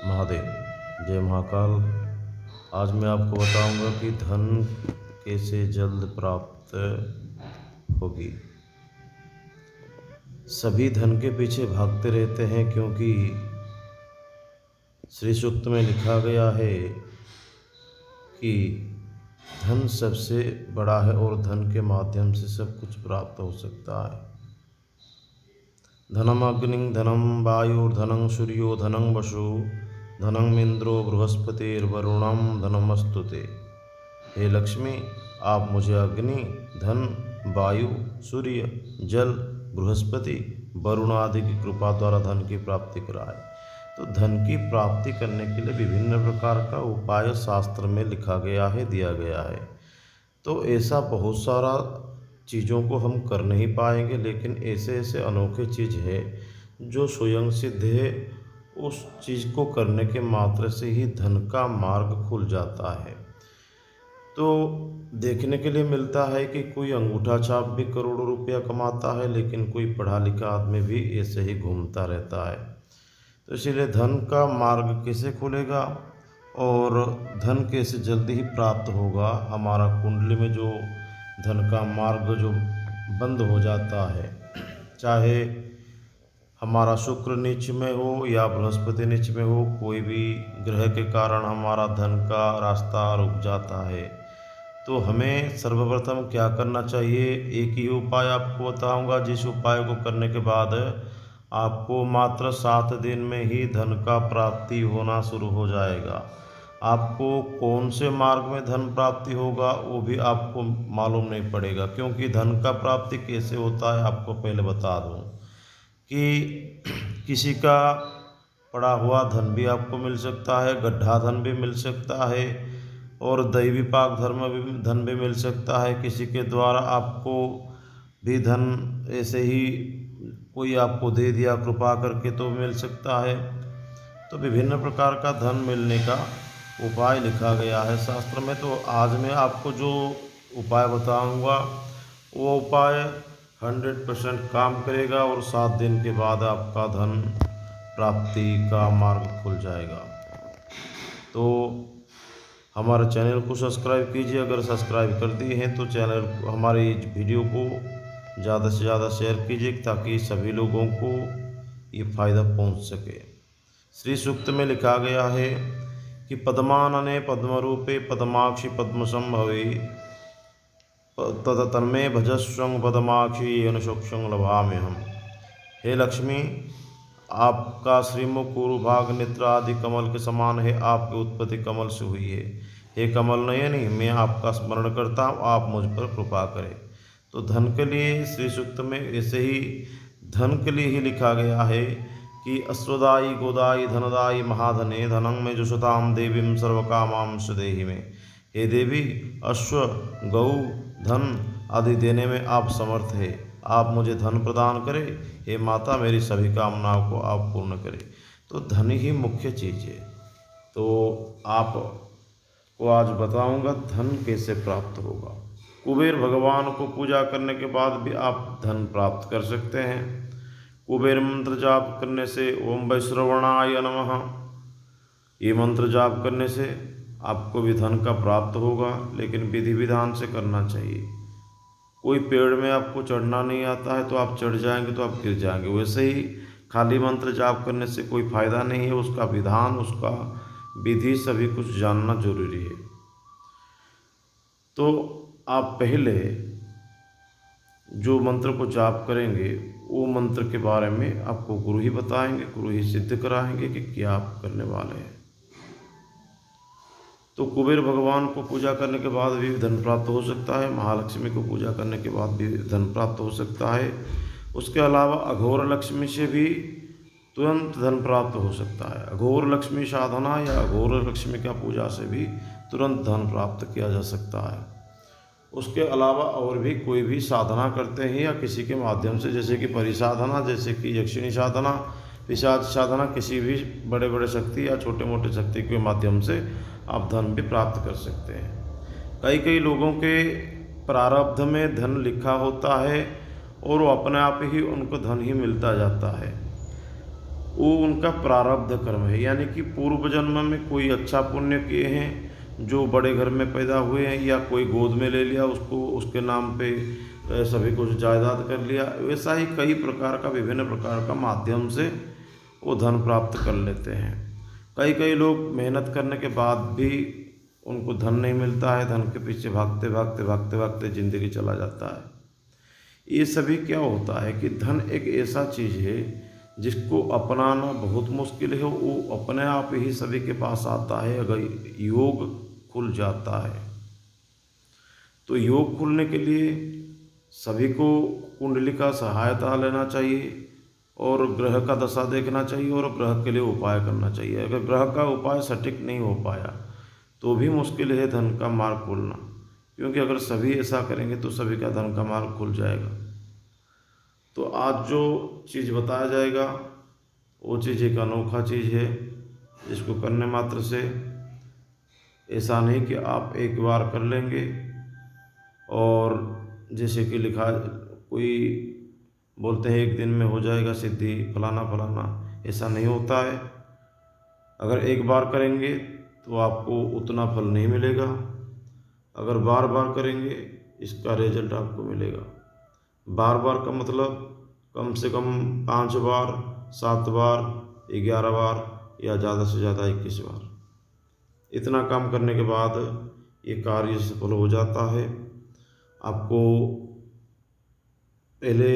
महादेव। जय महाकाल। आज मैं आपको बताऊंगा कि धन कैसे जल्द प्राप्त होगी। सभी धन के पीछे भागते रहते हैं क्योंकि श्री सूक्त में लिखा गया है कि धन सबसे बड़ा है और धन के माध्यम से सब कुछ प्राप्त हो सकता है। धनम अग्नि धनम वायुर्धनं सूर्यो धनं वसु धनं इंद्रो बृहस्पतिर्वरुणं धनमस्तुते। हे लक्ष्मी, आप मुझे अग्नि, धन, वायु, सूर्य, जल, बृहस्पति, वरुण आदि की कृपा द्वारा धन की प्राप्ति कराए। तो धन की प्राप्ति करने के लिए विभिन्न प्रकार का उपाय शास्त्र में लिखा गया है, दिया गया है। तो ऐसा बहुत सारा चीज़ों को हम कर नहीं पाएंगे, लेकिन ऐसे ऐसे अनोखे चीज़ है जो स्वयं सिद्ध है। उस चीज़ को करने के मात्र से ही धन का मार्ग खुल जाता है। तो देखने के लिए मिलता है कि कोई अंगूठा छाप भी करोड़ों रुपया कमाता है, लेकिन कोई पढ़ा लिखा आदमी भी ऐसे ही घूमता रहता है। तो इसीलिए धन का मार्ग कैसे खुलेगा और धन कैसे जल्दी ही प्राप्त होगा। हमारा कुंडली में जो धन का मार्ग जो बंद हो जाता है, चाहे हमारा शुक्र नीच में हो या बृहस्पति नीच में हो, कोई भी ग्रह के कारण हमारा धन का रास्ता रुक जाता है, तो हमें सर्वप्रथम क्या करना चाहिए। एक ही उपाय आपको बताऊंगा, जिस उपाय को करने के बाद आपको मात्र 7 दिन में ही धन का प्राप्ति होना शुरू हो जाएगा। आपको कौन से मार्ग में धन प्राप्ति होगा वो भी आपको मालूम नहीं पड़ेगा, क्योंकि धन का प्राप्ति कैसे होता है आपको पहले बता दूं कि किसी का पड़ा हुआ धन भी आपको मिल सकता है, गड्ढा धन भी मिल सकता है और दैवी पाक धन भी मिल सकता है। किसी के द्वारा आपको भी धन ऐसे ही कोई आपको दे दिया कृपा करके तो मिल सकता है। तो विभिन्न प्रकार का धन मिलने का उपाय लिखा गया है शास्त्र में। तो आज मैं आपको जो उपाय बताऊंगा वो उपाय 100% काम करेगा और 7 दिन के बाद आपका धन प्राप्ति का मार्ग खुल जाएगा। तो हमारे चैनल को सब्सक्राइब कीजिए। अगर सब्सक्राइब कर दिए हैं तो चैनल हमारी वीडियो को ज़्यादा से ज़्यादा शेयर कीजिए ताकि सभी लोगों को ये फ़ायदा पहुंच सके। श्री सूक्त में लिखा गया है कि पद्मानने पद्मरूपे पद्माक्षि पद्मसंभवे तन्मे भजस्वं पद्माक्षि अनुशोक्षं लभाम्यहम्। हे लक्ष्मी, आपका श्रीमुख उरुभाग नेत्र आदि कमल के समान है। आपकी उत्पत्ति कमल से हुई है। हे कमल नयनी, मैं आपका स्मरण करता हूँ, आप मुझ पर कृपा करें। तो धन के लिए श्री सूक्त में ऐसे ही धन के लिए ही लिखा गया है कि अश्वदायी गोदायी धनदायी महाधने धनं में जुषताम देवीं सर्वकामां सुदेहि में। हे देवी, अश्व, गौ, धन आदि देने में आप समर्थ है। आप मुझे धन प्रदान करें। हे माता, मेरी सभी कामनाओं को आप पूर्ण करें। तो धन ही मुख्य चीज़ है। तो आपको आज बताऊंगा धन कैसे प्राप्त होगा। कुबेर भगवान को पूजा करने के बाद भी आप धन प्राप्त कर सकते हैं। कुबेर मंत्र जाप करने से ओम वैश्रवणाय नमः, ये मंत्र जाप करने से आपको भी धन का प्राप्त होगा, लेकिन विधि विधान से करना चाहिए। कोई पेड़ में आपको चढ़ना नहीं आता है तो आप चढ़ जाएंगे तो आप गिर जाएंगे। वैसे ही खाली मंत्र जाप करने से कोई फायदा नहीं है। उसका विधान, उसका विधि सभी कुछ जानना जरूरी है। तो आप पहले जो मंत्र को जाप करेंगे वो मंत्र के बारे में आपको गुरु ही बताएंगे, गुरु ही सिद्ध कराएंगे कि क्या आप करने वाले हैं। तो कुबेर भगवान को पूजा करने के बाद भी धन प्राप्त हो सकता है। महालक्ष्मी को पूजा करने के बाद भी धन प्राप्त हो सकता है। उसके अलावा अघोर लक्ष्मी से भी तुरंत धन प्राप्त हो सकता है। अघोर लक्ष्मी साधना या अघोर लक्ष्मी का पूजा से भी तुरंत धन प्राप्त किया जा सकता है। उसके अलावा और भी कोई भी साधना करते हैं या किसी के माध्यम से, जैसे कि परिसाधना, जैसे कि यक्षिणी साधना, पिशाच साधना, किसी भी बड़े बड़े शक्ति या छोटे मोटे शक्ति के माध्यम से आप धन भी प्राप्त कर सकते हैं। कई लोगों के प्रारब्ध में धन लिखा होता है और वो अपने आप ही उनको धन ही मिलता जाता है। वो उनका प्रारब्ध कर्म है, यानी कि पूर्व जन्म में कोई अच्छा पुण्य किए हैं, जो बड़े घर में पैदा हुए हैं, या कोई गोद में ले लिया उसको, उसके नाम पे सभी कुछ जायदाद कर लिया। वैसा ही कई प्रकार का, विभिन्न प्रकार का माध्यम से वो धन प्राप्त कर लेते हैं। कई कई लोग मेहनत करने के बाद भी उनको धन नहीं मिलता है, धन के पीछे भागते भागते भागते भागते ज़िंदगी चला जाता है। ये सभी क्या होता है कि धन एक ऐसा चीज़ है जिसको अपनाना बहुत मुश्किल है, वो अपने आप ही सभी के पास आता है अगर योग खुल जाता है। तो योग खुलने के लिए सभी को कुंडली का सहायता लेना चाहिए और ग्रह का दशा देखना चाहिए और ग्रह के लिए उपाय करना चाहिए। अगर ग्रह का उपाय सटीक नहीं हो पाया तो भी मुश्किल है धन का मार्ग खुलना, क्योंकि अगर सभी ऐसा करेंगे तो सभी का धन का मार्ग खुल जाएगा। तो आज जो चीज़ बताया जाएगा वो चीज़ एक अनोखा चीज़ है, जिसको करने मात्र से ऐसा नहीं कि आप एक बार कर लेंगे और जैसे कि लिखा, कोई बोलते हैं एक दिन में हो जाएगा सिद्धि फलाना फलाना, ऐसा नहीं होता है। अगर एक बार करेंगे तो आपको उतना फल नहीं मिलेगा, अगर बार बार करेंगे इसका रिजल्ट आपको मिलेगा। बार बार का मतलब कम से कम 5 बार, 7 बार, 11 बार या ज़्यादा से ज़्यादा 21 बार। इतना काम करने के बाद ये कार्य सफल हो जाता है। आपको पहले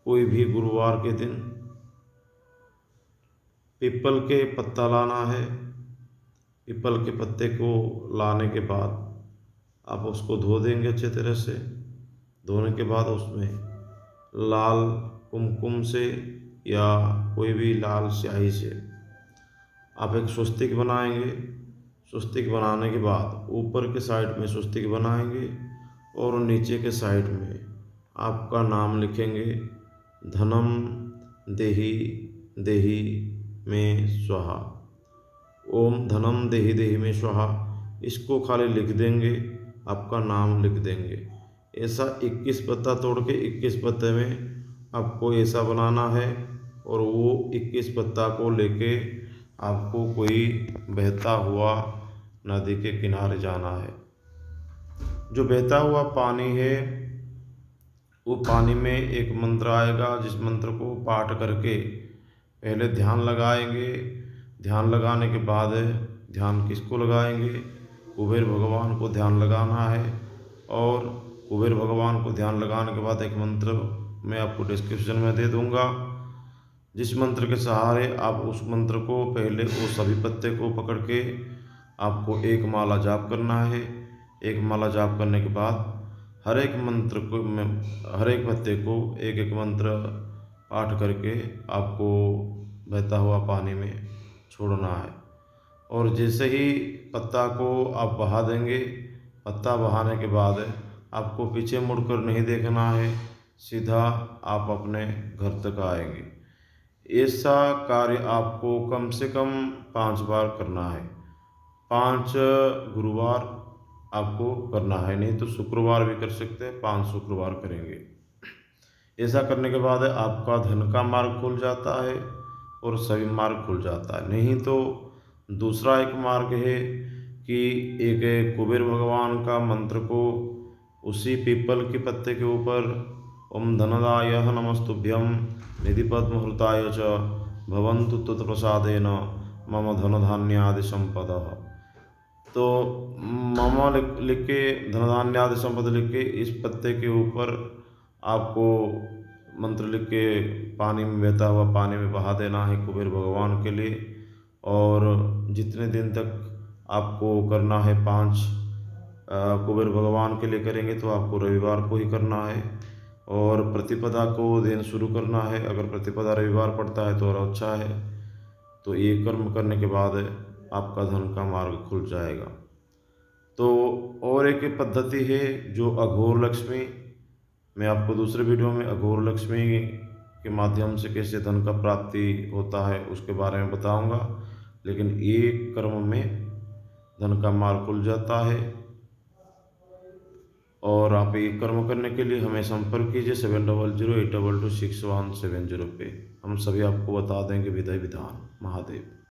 कोई भी गुरुवार के दिन पीपल के पत्ता लाना है। पीपल के पत्ते को लाने के बाद आप उसको धो देंगे अच्छे तरह से। धोने के बाद उसमें लाल कुमकुम से या कोई भी लाल स्याही से आप एक स्वस्तिक बनाएंगे। स्वस्तिक बनाने के बाद ऊपर के साइड में स्वस्तिक बनाएंगे और नीचे के साइड में आपका नाम लिखेंगे, धनम देहि देहि में स्वाहा। ओम धनम देहि देहि में स्वाहा, इसको खाली लिख देंगे, आपका नाम लिख देंगे। ऐसा 21 पत्ता तोड़ के 21 पत्ते में आपको ऐसा बनाना है और वो 21 पत्ता को लेके आपको कोई बहता हुआ नदी के किनारे जाना है। जो बहता हुआ पानी है वो पानी में एक मंत्र आएगा, जिस मंत्र को पाठ करके पहले ध्यान लगाएंगे। ध्यान लगाने के बाद ध्यान किसको लगाएंगे? कुबेर भगवान को ध्यान लगाना है। और कुबेर भगवान को ध्यान लगाने के बाद एक मंत्र मैं आपको डिस्क्रिप्शन में दे दूंगा, जिस मंत्र के सहारे आप उस मंत्र को पहले वो सभी पत्ते को पकड़ के आपको एक माला जाप करना है। एक माला जाप करने के बाद हर एक मंत्र को, हर एक पत्ते को एक एक मंत्र पाठ करके आपको बहता हुआ पानी में छोड़ना है। और जैसे ही पत्ता को आप बहा देंगे, पत्ता बहाने के बाद आपको पीछे मुड़कर नहीं देखना है, सीधा आप अपने घर तक आएंगे। ऐसा कार्य आपको कम से कम 5 बार करना है। 5 गुरुवार आपको करना है, नहीं तो शुक्रवार भी कर सकते हैं, 5 शुक्रवार करेंगे। ऐसा करने के बाद आपका धन का मार्ग खुल जाता है और सभी मार्ग खुल जाता है। नहीं तो दूसरा एक मार्ग है कि एक कुबेर भगवान का मंत्र को उसी पीपल के पत्ते के ऊपर ओम धनदाय नमस्तुभ्यम निधि पद्महृताय च भवन्तु त्वत्प्रसादेन मम धन धान्यादि संपदः, तो मम लिख के धन धान्यादि संपद लिख के इस पत्ते के ऊपर आपको मंत्र लिख के पानी में, बहता हुआ पानी में बहा देना है कुबेर भगवान के लिए। और जितने दिन तक आपको करना है, 5 कुबेर भगवान के लिए करेंगे तो आपको रविवार को ही करना है और प्रतिपदा को दिन शुरू करना है। अगर प्रतिपदा रविवार पड़ता है तो और अच्छा है। तो ये कर्म करने के बाद आपका धन का मार्ग खुल जाएगा। तो और एक पद्धति है जो अघोर लक्ष्मी, मैं आपको दूसरे वीडियो में अघोर लक्ष्मी के माध्यम से कैसे धन का प्राप्ति होता है उसके बारे में बताऊंगा। लेकिन एक कर्म में धन का मार्ग खुल जाता है और आप ये कर्म करने के लिए हमें संपर्क कीजिए 7008226170 पे। हम सभी आपको बता देंगे विधि विधान। महादेव।